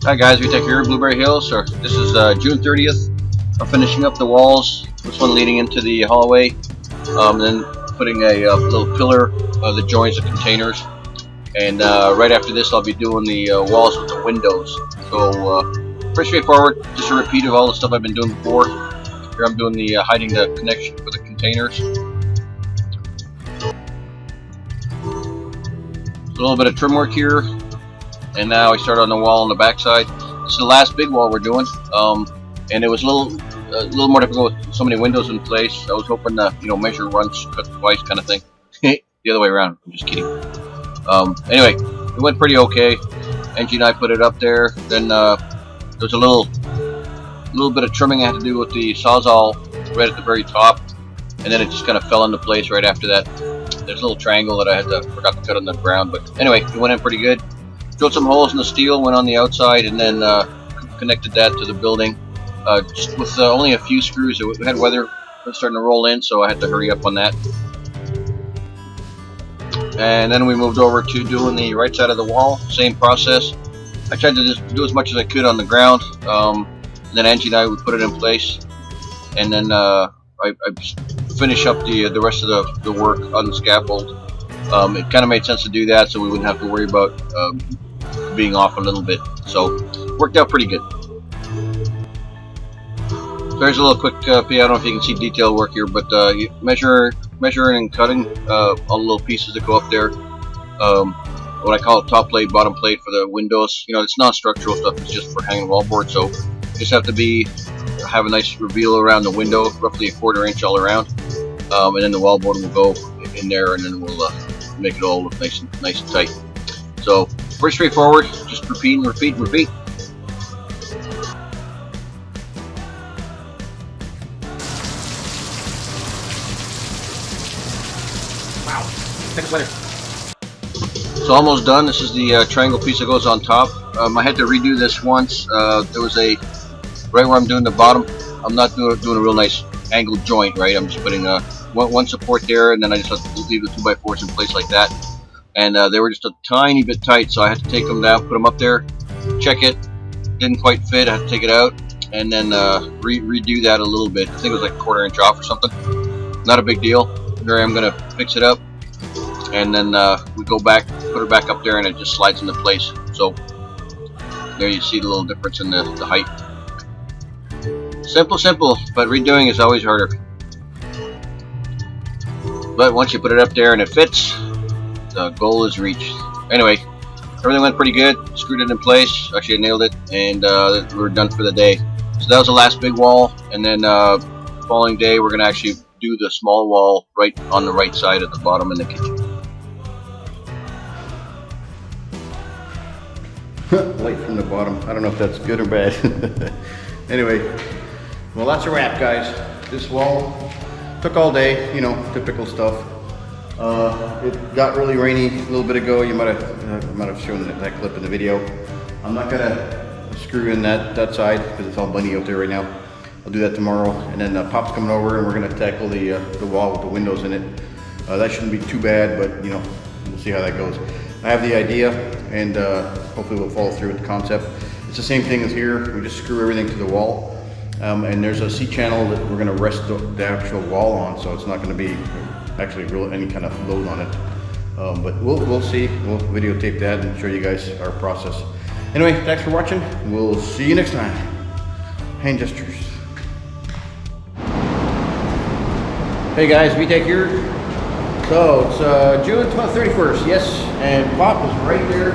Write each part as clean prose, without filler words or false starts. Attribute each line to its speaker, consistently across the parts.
Speaker 1: Hi guys, we take here Blueberry Hills. So this is June 30th. I'm finishing up the walls. This one leading into the hallway. Then putting a little pillar that joins the containers. And right after this, I'll be doing the walls with the windows. So pretty straightforward. Just a repeat of all the stuff I've been doing before. Here I'm doing the hiding the connection for the containers. A little bit of trim work here. And now I start on the wall on the back side. This is the last big wall we're doing, and it was a little more difficult with so many windows in place. I was hoping to, measure once, cut twice, kind of thing. The other way around. I'm just kidding. Anyway, it went pretty okay. Angie and I put it up there. Then there's a little bit of trimming I had to do with the sawzall right at the very top, and then it just kind of fell into place right after that. There's a little triangle that I forgot to cut on the ground, but anyway, it went in pretty good. Drilled some holes in the steel, went on the outside, and then connected that to the building. Just with only a few screws. It had weather starting to roll in, so I had to hurry up on that. And then we moved over to doing the right side of the wall. Same process. I tried to just do as much as I could on the ground. And then Angie and I would put it in place. And then I finish up the rest of the work on the scaffold. It kind of made sense to do that, so we wouldn't have to worry about being off a little bit. So worked out pretty good. So here's a little quick peek. I don't know if you can see detail work here, but you measuring and cutting all the little pieces that go up there. What I call top plate, bottom plate for the windows. It's non-structural stuff. It's just for hanging wallboard. So you just have to have a nice reveal around the window, roughly a 1/4 inch all around, and then the wallboard will go in there, and then we'll make it all look nice and tight. So pretty straightforward. Just repeat and repeat and repeat.
Speaker 2: Wow, next letter.
Speaker 1: So almost done. This is the triangle piece that goes on top. I had to redo this once. There was right where I'm doing the bottom. I'm not doing a real nice angled joint, right? I'm just putting one support there, and then I just have to leave the 2x4s in place like that. And they were just a tiny bit tight, so I had to take them down, put them up there, check it. Didn't quite fit. I had to take it out, and then redo that a little bit. I think it was like a 1/4 inch off or something. Not a big deal. Here I am going to fix it up, and then we go back, put it back up there, and it just slides into place. So there you see the little difference in the height. Simple, but redoing is always harder. But once you put it up there and it fits, the goal is reached. Anyway, everything went pretty good. Screwed it in place. Actually, I nailed it, and we were done for the day. So that was the last big wall, and then the following day we're going to actually do the small wall right on the right side at the bottom in the kitchen.
Speaker 2: Light from the bottom. I don't know if that's good or bad. Anyway, well, that's a wrap, guys. This wall took all day, typical stuff. It got really rainy a little bit ago. You might have shown that clip in the video. I'm not gonna screw in that side because it's all bunny out there right now. I'll do that tomorrow, and then Pop's coming over, and we're gonna tackle the wall with the windows in it. That shouldn't be too bad, but we'll see how that goes. I have the idea, and hopefully we'll follow through with the concept. It's the same thing as here. We just screw everything to the wall, and there's a C-channel that we're gonna rest the actual wall on, so it's not gonna be actually any kind of load on it. But we'll see. We'll videotape that and show you guys our process. Anyway, thanks for watching. We'll see you next time. Hand gestures. Hey guys, VTech here. So it's June 31st, yes, and Pop is right there,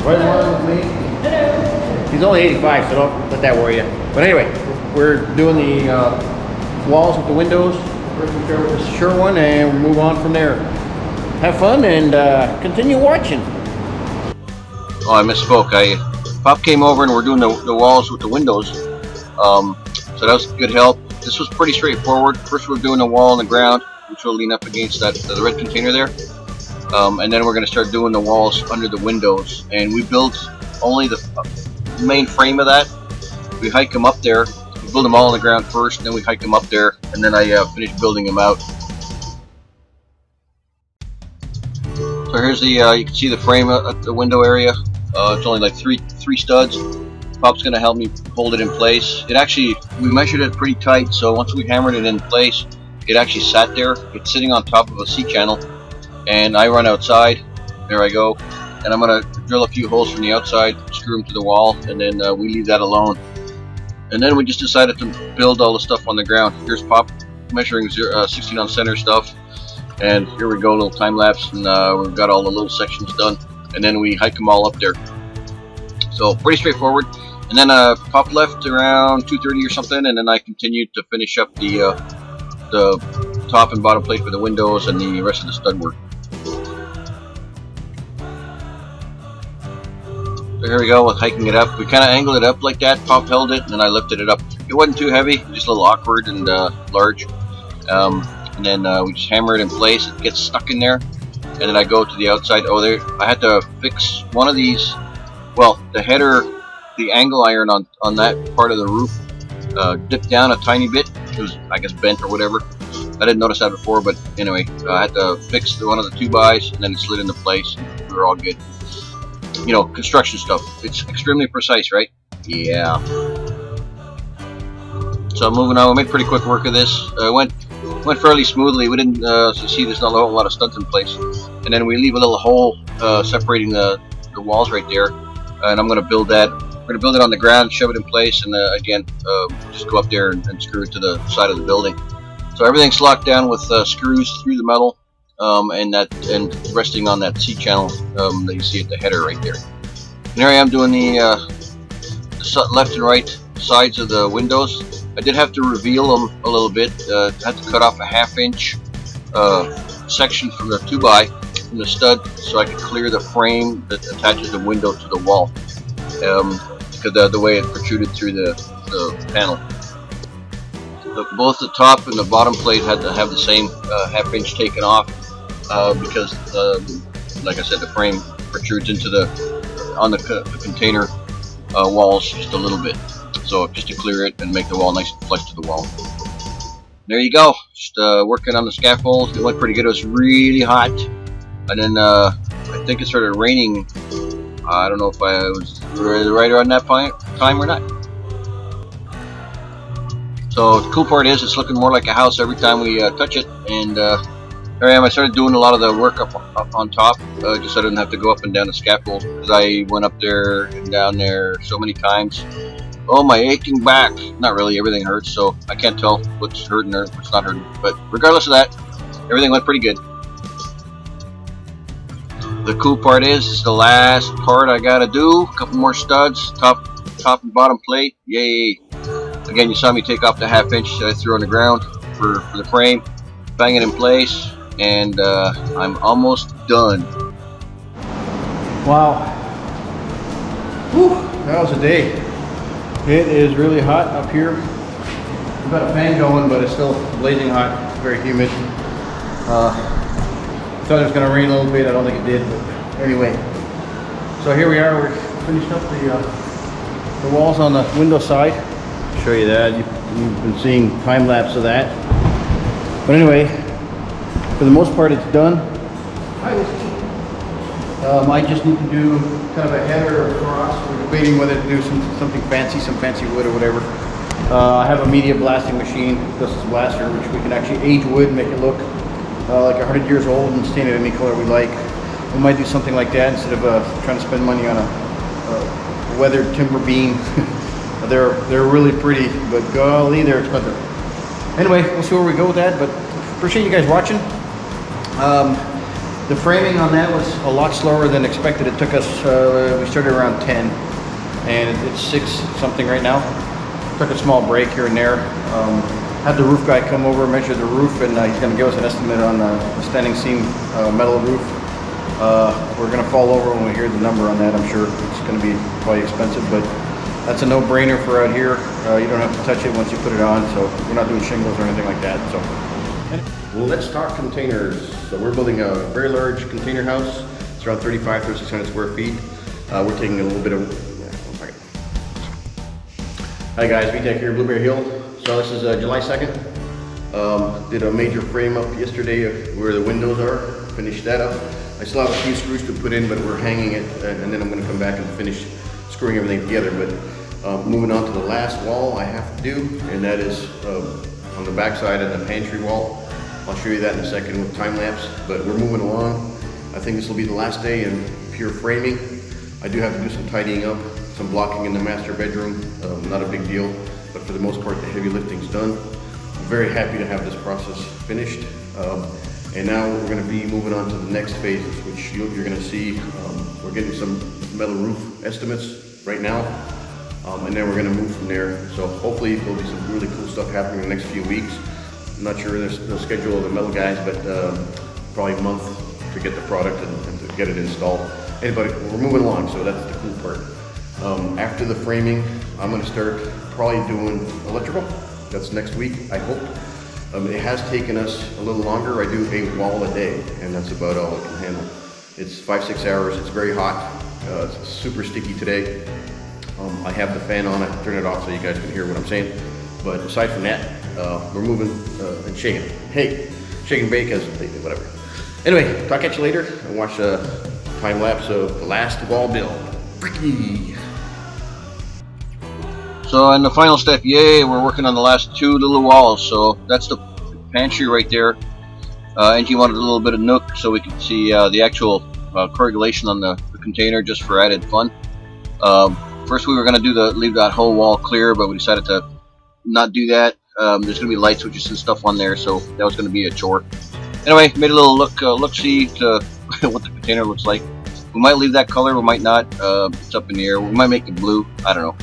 Speaker 2: right along with me. Hello. He's only 85, so don't let that worry you. But anyway, we're doing the walls with the windows. First we start with this sure one, and we'll move on from there. Have fun and continue watching.
Speaker 1: Oh, I misspoke. Pop came over and we're doing the walls with the windows. So that was good help. This was pretty straightforward. First we're doing a wall on the ground, which will lean up against the red container there. And then we're going to start doing the walls under the windows. And we built only the main frame of that. We hike them up there. We build them all on the ground first, then we hike them up there, and then I finish building them out. So here's the, you can see the frame at the window area. It's only like three studs. Pop's gonna help me hold it in place. It actually, we measured it pretty tight, so once we hammered it in place, it actually sat there. It's sitting on top of a C-channel, and I run outside. There I go, and I'm gonna drill a few holes from the outside, screw them to the wall, and then we leave that alone. And then we just decided to build all the stuff on the ground. Here's Pop measuring 16 on center stuff, and here we go, a little time lapse, and we've got all the little sections done, and then we hike them all up there. So pretty straightforward. And then Pop left around 2:30 or something, and then I continued to finish up the top and bottom plate for the windows and the rest of the stud work. So here we go with hiking it up. We kind of angled it up like that. Pop held it, and then I lifted it up. It wasn't too heavy, just a little awkward and large. And then we just hammer it in place. It gets stuck in there, and then I go to the outside. Oh, there! I had to fix one of these. Well, the header, the angle iron on that part of the roof dipped down a tiny bit. It was, I guess, bent or whatever. I didn't notice that before, but anyway, I had to fix one of the 2x, and then it slid into place. And we were all good. You know, construction stuff. It's extremely precise, right? Yeah. So moving on, we made pretty quick work of this. Went fairly smoothly. We didn't see there's not a whole lot of studs in place, and then we leave a little hole separating the walls right there. And I'm going to build that. We're going to build it on the ground, shove it in place, and again, just go up there and screw it to the side of the building. So everything's locked down with screws through the metal, and resting on that C-channel that you see at the header right there. And here I am doing the left and right sides of the windows. I did have to reveal them a little bit. I had to cut off a 1/2 inch section from the 2x from the stud so I could clear the frame that attaches the window to the wall, because the way it protruded through the panel. Both the top and the bottom plate had to have the same 1/2 inch taken off because, like I said, the frame protrudes into the container walls just a little bit. So just to clear it and make the wall nice and flush to the wall. There you go. Just working on the scaffold. It went pretty good. It was really hot, and then I think it started raining. I don't know if I was right around that time or not. So the cool part is it's looking more like a house every time we touch it. And here I am. I started doing a lot of the work up on top, just so I didn't have to go up and down the scaffold, because I went up there and down there so many times. Oh, my aching back. Not really, everything hurts, so I can't tell what's hurting or what's not hurting. But regardless of that, everything went pretty good. The cool part is it's the last part I gotta do. A couple more studs, top and bottom plate. Yay! Again, you saw me take off the 1/2 inch that I threw on the ground for the frame, bang it in place, and I'm almost done.
Speaker 2: Wow. Whew, that was a day. It is really hot up here. We've got a fan going, but it's still blazing hot. It's very humid. Thought it was going to rain a little bit. I don't think it did, but anyway. So here we are. We're finished up the walls on the window side. I'll show you that. You've been seeing time lapse of that. But anyway, for the most part, it's done. I just need to do kind of a header across. We're debating whether to do something fancy, some fancy wood or whatever. I have a media blasting machine, dust blaster, which we can actually age wood and make it look like 100 years old and stain it any color we like. We might do something like that instead of trying to spend money on a weathered timber beam. They're really pretty, but golly, they're expensive. Anyway, we'll see where we go with that, but appreciate you guys watching. The framing on that was a lot slower than expected. It took us, we started around 10, and it's 6 something right now. Took a small break here and there. Had the roof guy come over, measure the roof, and he's going to give us an estimate on the standing seam metal roof. We're going to fall over when we hear the number on that. I'm sure it's going to be probably expensive, but that's a no-brainer for out here. You don't have to touch it once you put it on, so we're not doing shingles or anything like that. So. Well, let's talk containers. So we're building a very large container house. It's around 3,600 square feet. We're taking a little bit of, Hi guys, VTech here, Blueberry Hill. So this is July 2nd. Did a major frame up yesterday of where the windows are. Finished that up. I I still have a few screws to put in, but we're hanging it, and then I'm going to come back and finish screwing everything together. But moving on to the last wall I have to do, and that is on the back side of the pantry wall. I'll show you that in a second with time lapse, but we're moving along. I think this will be the last day in pure framing. I do have to do some tidying up, some blocking in the master bedroom, not a big deal, but for the most part the heavy lifting's done. I'm very happy to have this process finished. And now we're going to be moving on to the next phases, which you're going to see. We're getting some metal roof estimates right now, and then we're going to move from there. So hopefully there'll be some really cool stuff happening in the next few weeks. I'm not sure the schedule of the metal guys, but probably a month to get the product and to get it installed. Anyway, we're moving along, so that's the cool part. After the framing, I'm going to start probably doing electrical. That's next week, I hope. It has taken us a little longer. I do a wall a day, and that's about all I can handle. It's 5-6 hours. It's very hot. It's super sticky today. I have the fan on. I turn it off so you guys can hear what I'm saying. But aside from that, we're moving and shaking. Hey, shake and bake as whatever. Anyway, talk at you later and watch a time lapse of the last wall build. Freaky.
Speaker 1: So in the final step, yay, we're working on the last two little walls. So that's the pantry right there. Angie wanted a little bit of nook so we could see the actual corrugulation on the container, just for added fun. First we were going to leave that whole wall clear, but we decided to not do that. There's going to be light switches and stuff on there, so that was going to be a chore. Anyway, made a little look-see to what the container looks like. We might leave that color, we might not. It's up in the air. We might make it blue. I don't know.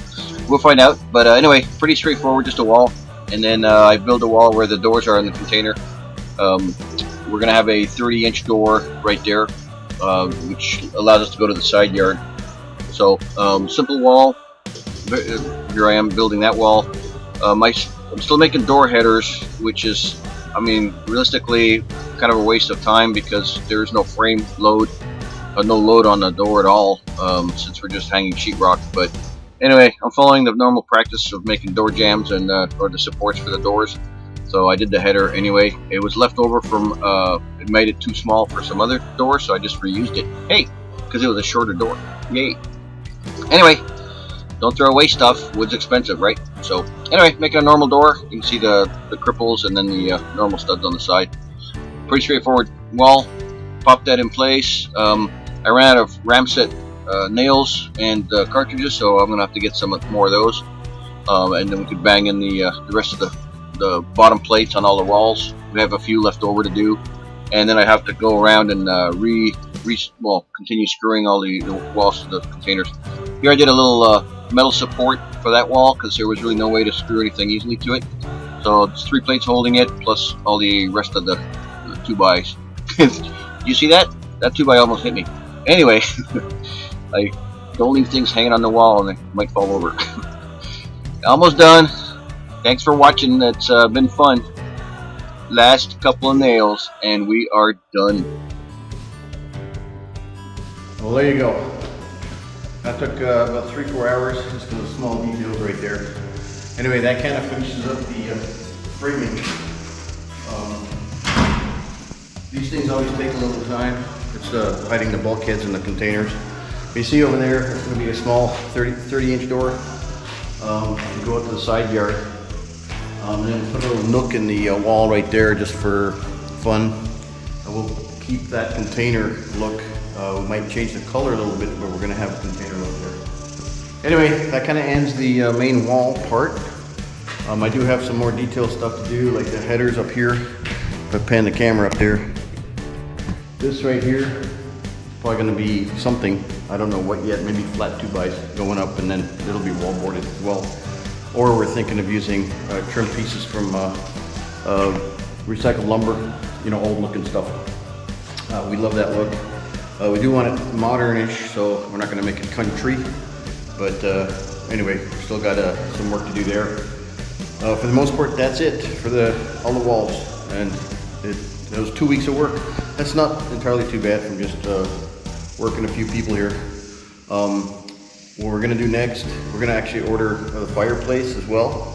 Speaker 1: We'll find out. But anyway, pretty straightforward, just a wall. And then I build a wall where the doors are in the container. We're going to have a 30-inch door right there, which allows us to go to the side yard. So, simple wall. Here I am building that wall. I'm still making door headers, which is, I mean, realistically, kind of a waste of time because there's no frame load, no load on the door at all, since we're just hanging sheetrock. But anyway, I'm following the normal practice of making door jambs and or the supports for the doors. So I did the header anyway. It was left over from, it made it too small for some other doors, so I just reused it. Hey, because it was a shorter door. Yay. Anyway, don't throw away stuff. Wood's expensive, right? So anyway, making a normal door. You can see the cripples and then the normal studs on the side. Pretty straightforward wall. Pop that in place. I ran out of Ramset nails and cartridges, so I'm gonna have to get some more of those. And then we could bang in the rest of the bottom plates on all the walls. We have a few left over to do, and then I have to go around and continue screwing all the walls to the containers. Here I did a little metal support for that wall because there was really no way to screw anything easily to it. So it's 3 plates holding it plus all the rest of the 2x. Did you see that? That 2x almost hit me. Anyway, I don't leave things hanging on the wall and they might fall over. Almost done. Thanks for watching. It's been fun. Last couple of nails and we are done.
Speaker 2: Well, there you go. That took about 3-4 hours just because of small details right there. Anyway, that kind of finishes up the framing. These things always take a little time. It's hiding the bulkheads in the containers. You see over there, it's going to be a small 30-inch door. You go out to the side yard. And then put a little nook in the wall right there just for fun. And we'll keep that container look. We might change the color a little bit, but we're going to have a container look there. Anyway, that kind of ends the main wall part. I do have some more detailed stuff to do, like the headers up here. If I pan the camera up there. This right here is probably going to be something. I don't know what yet, maybe flat 2x going up, and then it'll be wall boarded as well. Or we're thinking of using trim pieces from recycled lumber, you know, old looking stuff. We love that look. We do want it modernish, so we're not going to make it country. But anyway, we've still got some work to do there. For the most part, that's it for all the walls. And it was 2 weeks of work. That's not entirely too bad from just working a few people here. What we're going to do next, we're going to actually order the fireplace as well.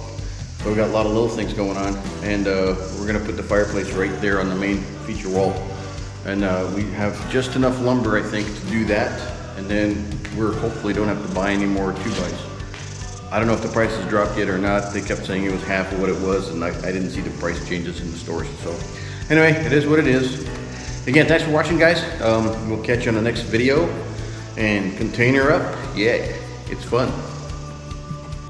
Speaker 2: So we've got a lot of little things going on. And we're going to put the fireplace right there on the main feature wall. And we have just enough lumber, I think, to do that. And then we're hopefully don't have to buy any more 2x. I don't know if the price has dropped yet or not. They kept saying it was half of what it was, and I didn't see the price changes in the stores. So anyway, it is what it is. Again, thanks for watching, guys. We'll catch you on the next video. And container up, yeah, it's fun.